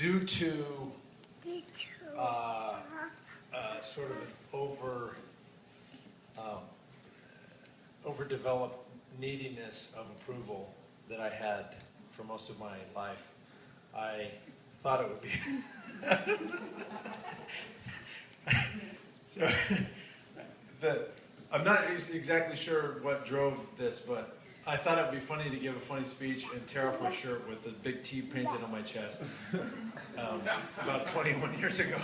due to sort of an overdeveloped neediness of approval that I had for most of my life, I thought it would be so I'm not exactly sure what drove this, but I thought it would be funny to give a funny speech and tear off my shirt with a big T painted on my chest about 21 years ago.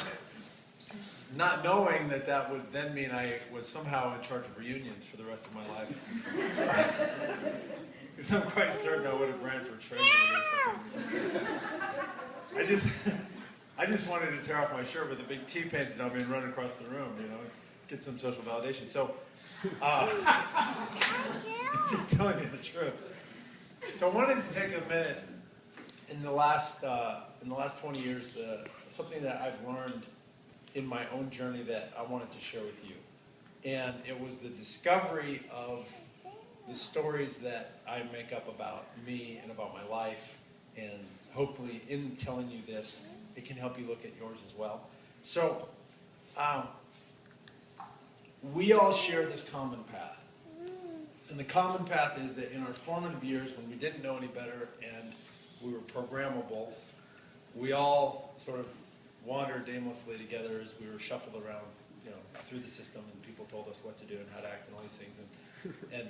Not knowing that that would then mean I was somehow in charge of reunions for the rest of my life. Because I'm quite certain I would have ran for treasurer or something. I just wanted to tear off my shirt with a big T painted on me and run across the room, you know, get some social validation. So, just telling you the truth. So I wanted to take a minute in the last 20 years, something that I've learned in my own journey that I wanted to share with you. And it was the discovery of the stories that I make up about me and about my life. And hopefully in telling you this, it can help you look at yours as well. So, we all share this common path. And the common path is that in our formative years, when we didn't know any better and we were programmable, we all sort of wandered aimlessly together as we were shuffled around, you know, through the system, and people told us what to do and how to act and all these things. And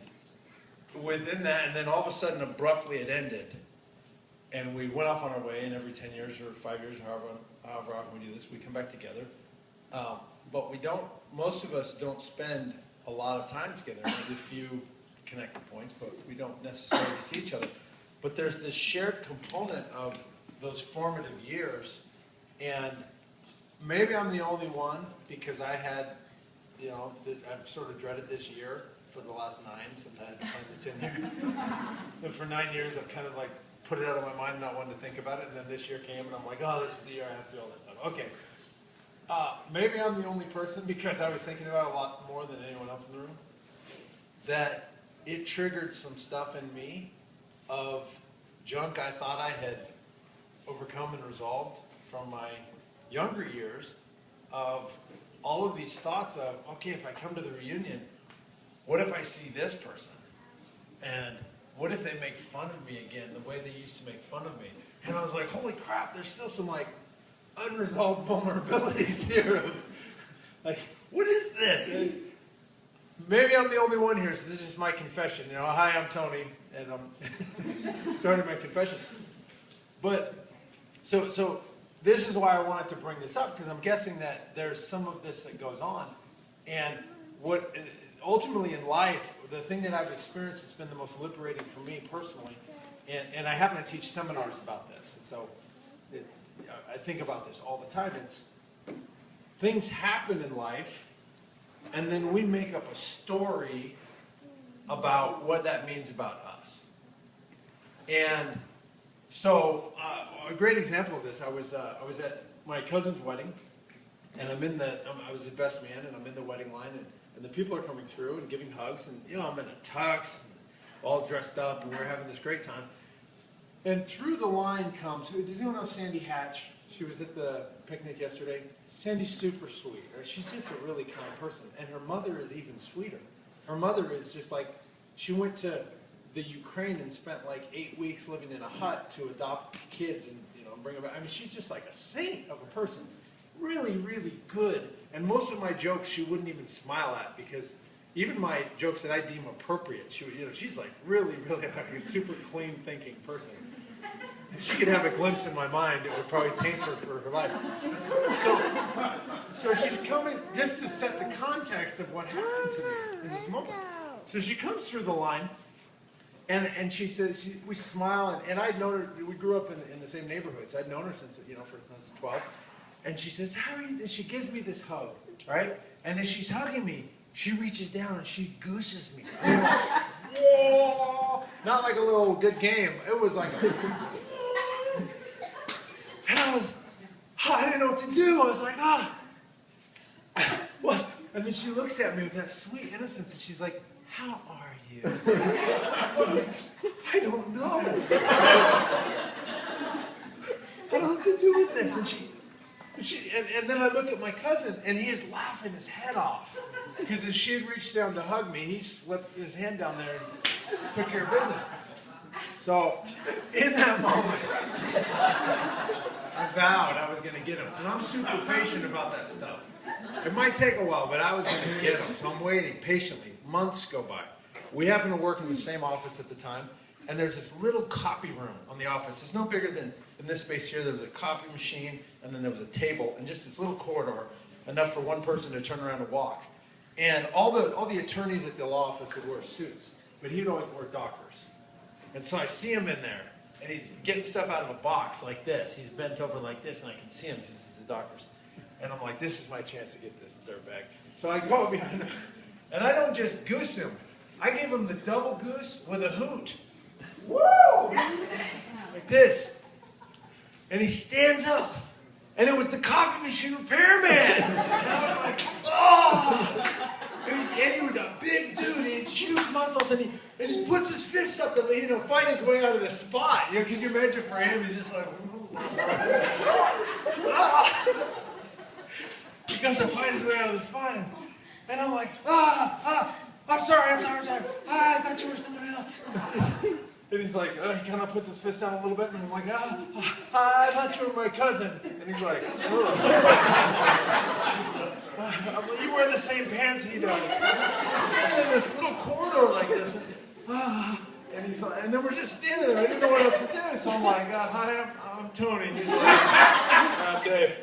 within that, and then all of a sudden, abruptly, it ended. And we went off on our way, and every 10 years or 5 years, however often we do this, we come back together. But we don't, most of us don't spend a lot of time together. There's a few connected points, but we don't necessarily see each other. But there's this shared component of those formative years. And maybe I'm the only one, because I had, you know, I've sort of dreaded this year for the last 9, since I had to find the 10 year. And for 9 years, I've kind of like put it out of my mind, not wanting to think about it. And then this year came, and I'm like, oh, this is the year I have to do all this stuff. Okay. Maybe I'm the only person, because I was thinking about it a lot more than anyone else in the room, that it triggered some stuff in me of junk I thought I had overcome and resolved from my younger years, of all of these thoughts of, okay, if I come to the reunion, what if I see this person? And what if they make fun of me again the way they used to make fun of me? And I was like, holy crap, there's still some like unresolved vulnerabilities here of like, what is this? And maybe I'm the only one here, so this is my confession. You know, hi, I'm Tony, and I'm starting my confession. But so this is why I wanted to bring this up, because I'm guessing that there's some of this that goes on. And what ultimately in life, the thing that I've experienced that's been the most liberating for me personally, and I happen to teach seminars about this, and so I think about this all the time. It's things happen in life, and then we make up a story about what that means about us. And so a great example of this, I was at my cousin's wedding, and I was the best man, and I'm in the wedding line, and the people are coming through and giving hugs, and you know, I'm in a tux, all dressed up, and we're having this great time. And through the line comes, does anyone know Sandy Hatch? She was at the picnic yesterday. Sandy's super sweet. She's just a really kind person. And her mother is even sweeter. Her mother is just like, she went to the Ukraine and spent like 8 weeks living in a hut to adopt kids and, you know, bring them back. I mean, she's just like a saint of a person. Really, really good. And most of my jokes she wouldn't even smile at, because even my jokes that I deem appropriate, she would, you know, she's like really, really like a super clean thinking person. If she could have a glimpse in my mind, it would probably taint her for her life. So she's coming just to set the context of what happened to me in this moment. So she comes through the line, and she says, we smile, and I'd known her, we grew up in the same neighborhood, so I'd known her since, you know, since 12. And she says, how are you? And she gives me this hug, right? And as she's hugging me, she reaches down and she gooses me. I'm like, whoa! Not like a little good game. It was like a... And I didn't know what to do. I was like, what? And then she looks at me with that sweet innocence, and she's like, how are you? I'm like, I don't know. I I don't know what to do with this. And then I look at my cousin, and he is laughing his head off. Because as she had reached down to hug me, he slipped his hand down there and took care of business. So, in that moment, I vowed I was going to get him. And I'm super patient about that stuff. It might take a while, but I was going to get him. So I'm waiting patiently. Months go by. We happen to work in the same office at the time. And there's this little copy room on the office. It's no bigger than in this space here. There was a copy machine, and then there was a table, and just this little corridor, enough for one person to turn around and walk. And all the attorneys at the law office would wear suits, but he'd always wear Dockers. And so I see him in there, and he's getting stuff out of a box like this. He's bent over like this, and I can see him because it's his Dockers. And I'm like, this is my chance to get this dirtbag. So I go up behind him, and I don't just goose him. I give him the double goose with a hoot. Woo! Like this. And he stands up. And it was the copy machine repairman. And I was like, oh! And he was a big dude. He had huge muscles. And he puts his fist up to, fight his way out of the spot. Could you imagine for him? He's just like, he goes to fight his way out of the spot. And I'm like, I'm sorry. I thought you were someone else. And he's like, he kind of puts his fist down a little bit, and I'm like, I thought you were my cousin. And he's like, I'm like, you wear the same pants he does. He's in this little corridor like this. And he's like, and then we're just standing there. I didn't know what else to do. So I'm like, hi, I'm Tony. He's like, I'm Dave.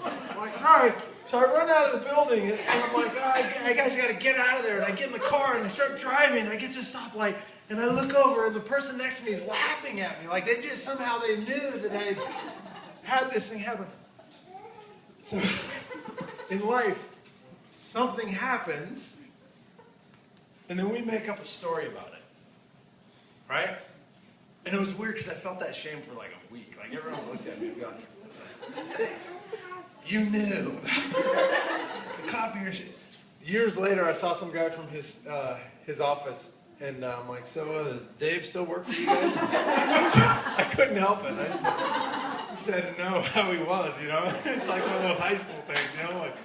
I'm like, sorry. So I run out of the building, and I'm like, I guess I got to get out of there. And I get in the car, and I start driving. And I get to a stoplight. And I look over, and the person next to me is laughing at me. Like somehow they knew that I had this thing happen. So in life, something happens, and then we make up a story about it. Right? And it was weird because I felt that shame for like a week. Like everyone looked at me and got, you knew. The copier. Years later, I saw some guy from his office. And I'm like, so does Dave still work for you guys? I couldn't help it. I just had to know how he was, It's like one of those high school things, Like,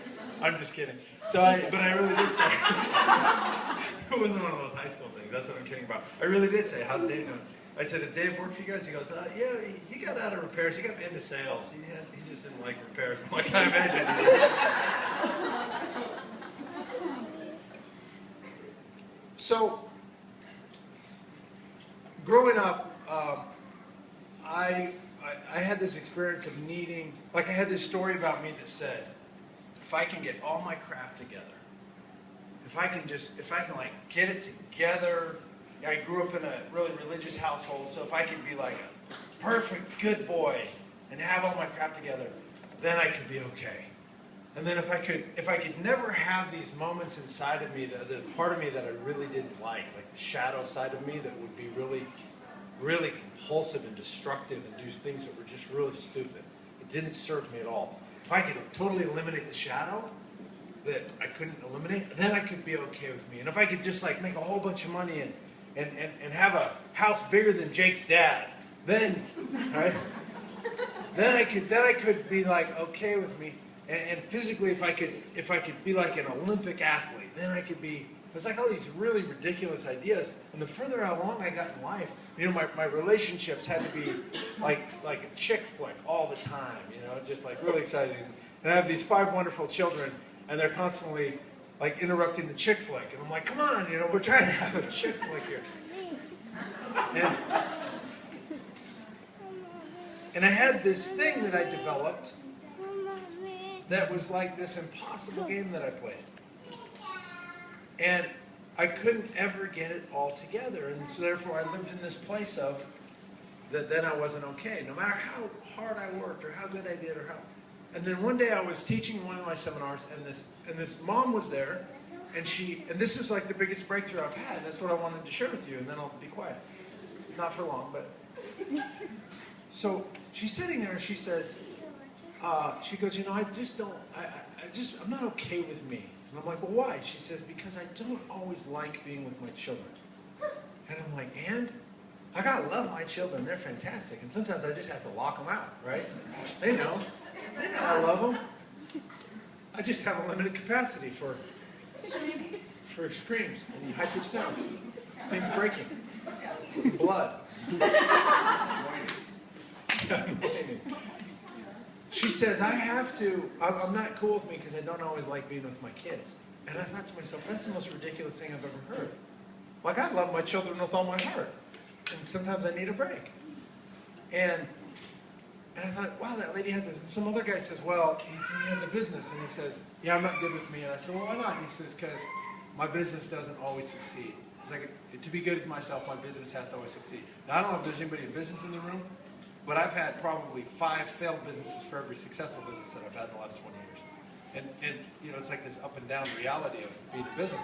I'm just kidding. But I really did say, it wasn't one of those high school things. That's what I'm kidding about. I really did say, how's Dave doing? I said, does Dave work for you guys? He goes, yeah, he got out of repairs. He got into sales. He just didn't like repairs. I'm like, I imagine he did. So, growing up, I had this experience of needing, like I had this story about me that said, if I can get all my crap together, if I can like get it together, I grew up in a really religious household, so if I could be like a perfect good boy and have all my crap together, then I could be okay. And then if I could never have these moments inside of me, the part of me that I really didn't like the shadow side of me that would be really, really compulsive and destructive and do things that were just really stupid. It didn't serve me at all. If I could totally eliminate the shadow that I couldn't eliminate, then I could be okay with me. And if I could just like make a whole bunch of money and have a house bigger than Jake's dad, then, right? Then I could be like okay with me. And physically, if I could be like an Olympic athlete, then I could be. It was like all these really ridiculous ideas. And the further along I got in life, my relationships had to be like a chick flick all the time. Just like really exciting. And I have these 5 wonderful children, and they're constantly like interrupting the chick flick. And I'm like, come on, we're trying to have a chick flick here. And I had this thing that I developed that was like this impossible game that I played. And I couldn't ever get it all together. And so therefore I lived in this place of that then I wasn't okay. No matter how hard I worked or how good I did and then one day I was teaching one of my seminars and this mom was there and this is like the biggest breakthrough I've had. That's what I wanted to share with you, and then I'll be quiet. Not for long, but so she's sitting there and she says, she goes, I'm not okay with me. And I'm like, well, why? She says, because I don't always like being with my children. And I'm like, and? I gotta love my children. They're fantastic. And sometimes I just have to lock them out, right? They know. They know I love them. I just have a limited capacity for screams and high-pitched sounds. Things breaking. Blood. She says, I'm not cool with me because I don't always like being with my kids. And I thought to myself, that's the most ridiculous thing I've ever heard. Like, I love my children with all my heart. And sometimes I need a break. And I thought, wow, that lady has this. And some other guy says, well, he has a business. And he says, yeah, I'm not good with me. And I said, well, why not? And he says, because my business doesn't always succeed. It's like, to be good with myself, my business has to always succeed. Now, I don't know if there's anybody in business in the room, but I've had probably 5 failed businesses for every successful business that I've had in the last 20 years. And you know, it's like this up and down reality of being a business.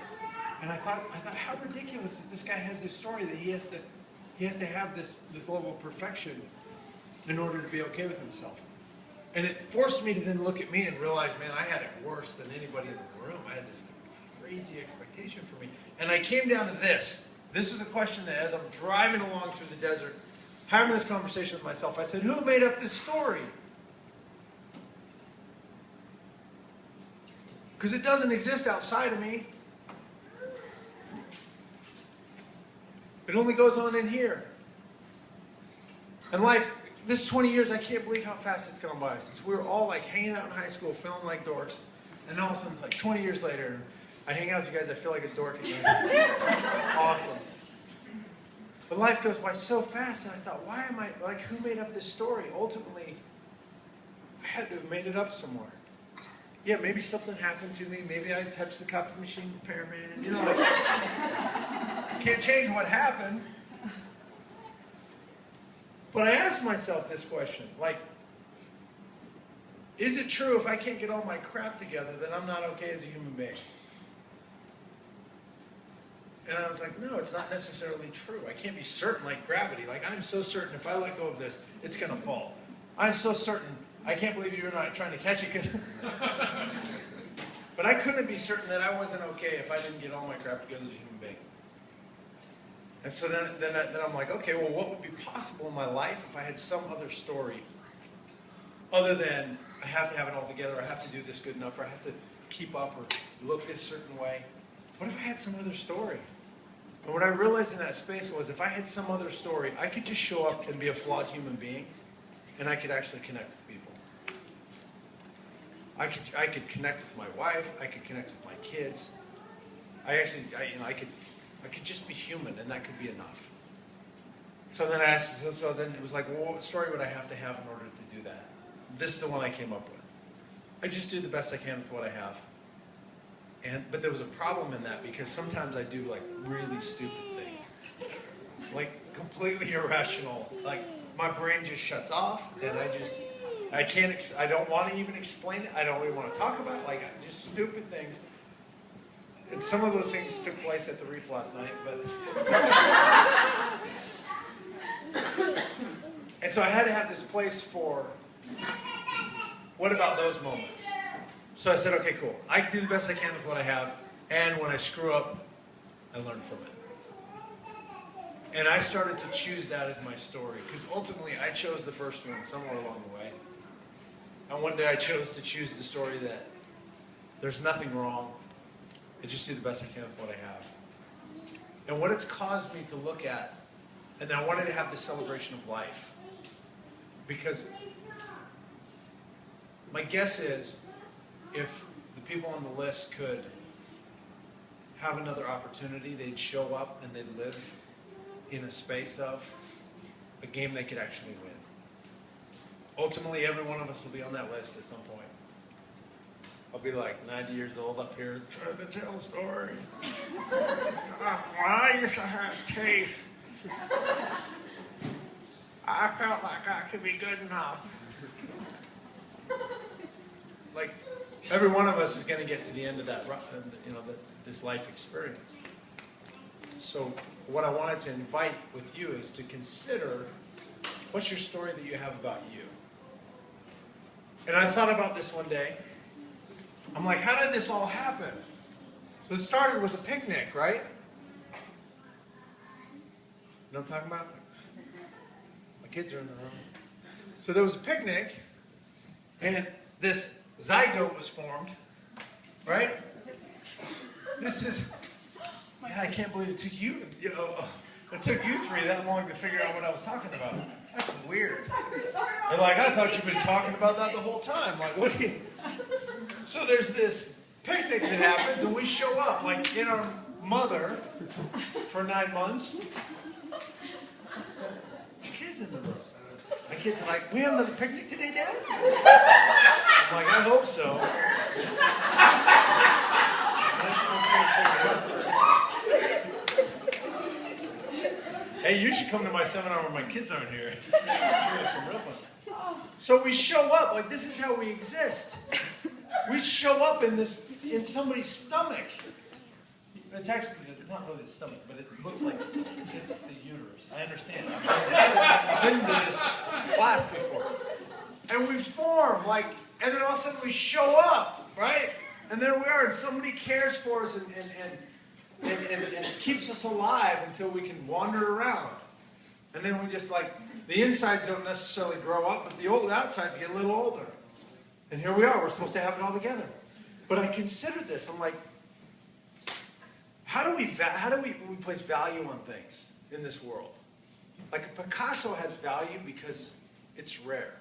And I thought, how ridiculous that this guy has this story that he has to have this level of perfection in order to be okay with himself. And it forced me to then look at me and realize, man, I had it worse than anybody in the room. I had this crazy expectation for me. And I came down to this. This is a question that as I'm driving along through the desert, having this conversation with myself, I said, who made up this story? Because it doesn't exist outside of me. It only goes on in here. And life, this 20 years, I can't believe how fast it's gone by. Since we were all like hanging out in high school, feeling like dorks, and all of a sudden it's like 20 years later, I hang out with you guys, I feel like a dork again. It's awesome. But life goes by so fast, and I thought, why am I, like, who made up this story? Ultimately, I had to have made it up somewhere. Yeah, maybe something happened to me. Maybe I touched the copy machine repairman. You know, like, can't change what happened. But I asked myself this question, like, is it true if I can't get all my crap together that I'm not okay as a human being? And I was like, no, it's not necessarily true. I can't be certain like gravity. Like, I'm so certain if I let go of this, it's going to fall. I'm so certain. I can't believe you're not trying to catch it. But I couldn't be certain that I wasn't okay if I didn't get all my crap together as a human being. And so then I'm like, okay, well, what would be possible in my life if I had some other story other than I have to have it all together, I have to do this good enough, or I have to keep up or look this certain way. What if I had some other story? And what I realized in that space was if I had some other story, I could just show up and be a flawed human being, and I could actually connect with people. I could connect with my wife. I could connect with my kids. I could just be human, and that could be enough. So then then it was like, well, what story would I have in order to do that? This is the one I came up with. I just do the best I can with what I have. But there was a problem in that because sometimes I do like really stupid things, like completely irrational. Like my brain just shuts off, and I don't want to even explain it. I don't really want to talk about it. Like just stupid things. And some of those things took place at the Reef last night, but. And so I had to have this place for, what about those moments? So I said, okay, cool. I can do the best I can with what I have, and when I screw up, I learn from it. And I started to choose that as my story, because ultimately I chose the first one somewhere along the way. And one day I chose to choose the story that there's nothing wrong. I just do the best I can with what I have. And what it's caused me to look at, and I wanted to have this celebration of life, because my guess is, if the people on the list could have another opportunity, they'd show up and they'd live in a space of a game they could actually win. Ultimately, every one of us will be on that list at some point. I'll be like 90 years old up here trying to tell a story. When I used to have teeth, I felt like I could be good enough. Like, every one of us is going to get to the end of that, this life experience. So what I wanted to invite with you is to consider, what's your story that you have about you? And I thought about this one day. I'm like, how did this all happen? So it started with a picnic, right? You know what I'm talking about? kids are in the room. So there was a picnic, and this zygote was formed, right? This is, man, I can't believe it took you, it took you three that long to figure out what I was talking about. That's weird. They're like, I thought you've been talking about that the whole time. Like, what do you? So there's this picnic that happens, and we show up, like, in our mother for 9 months. The kids in the room. My kids are like, we have another picnic today, Dad? I'm like, I hope so. Hey, you should come to my seminar when my kids aren't here. It's some real fun. So we show up, like this is how we exist. We show up in somebody's stomach. It's actually not really the stomach, but it looks like the stomach. It's the uterus. I understand. I've been to this class before. And we form, like, and then all of a sudden we show up, right? And there we are, and somebody cares for us and keeps us alive until we can wander around. And then we just like, the insides don't necessarily grow up, but the outsides get a little older. And here we are, we're supposed to have it all together. But I considered this, I'm like, how do we place value on things in this world? Like a Picasso has value because it's rare,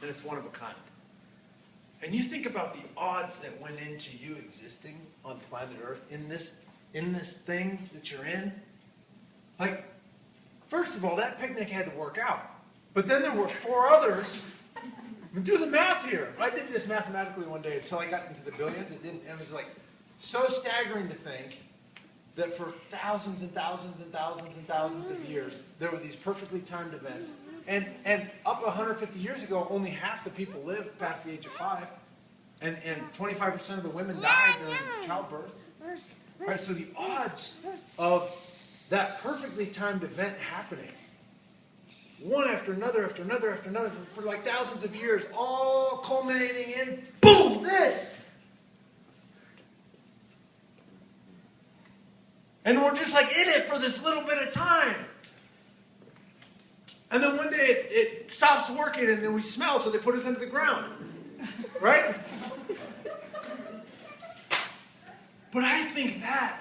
and it's one of a kind. And you think about the odds that went into you existing on planet Earth in this thing that you're in. Like, first of all, that picnic had to work out. But then there were 4 others. Do the math here. I did this mathematically one day until I got into the billions. It was like so staggering to think that for thousands and thousands and thousands and thousands of years, there were these perfectly timed events. And up 150 years ago, only half the people lived past the age of 5. And 25% of the women died during childbirth. Right, so the odds of that perfectly timed event happening, one after another after another after another, for like thousands of years, all culminating in, boom, this. And we're just like in it for this little bit of time. And then one day it stops working and then we smell, so they put us into the ground. Right? But I think that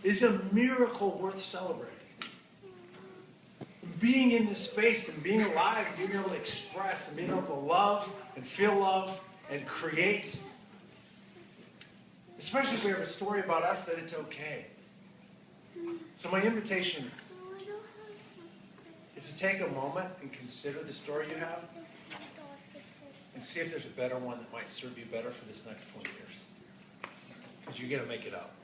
is a miracle worth celebrating. Being in this space and being alive and being able to express and being able to love and feel love and create. Especially if we have a story about us that it's okay. So my invitation is to take a moment and consider the story you have and see if there's a better one that might serve you better for this next 20 years. Because you're going to make it up.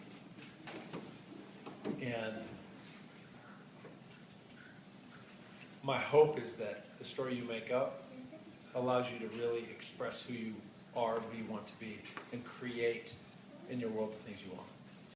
And my hope is that the story you make up allows you to really express who you are, who you want to be, and create in your world the things you want.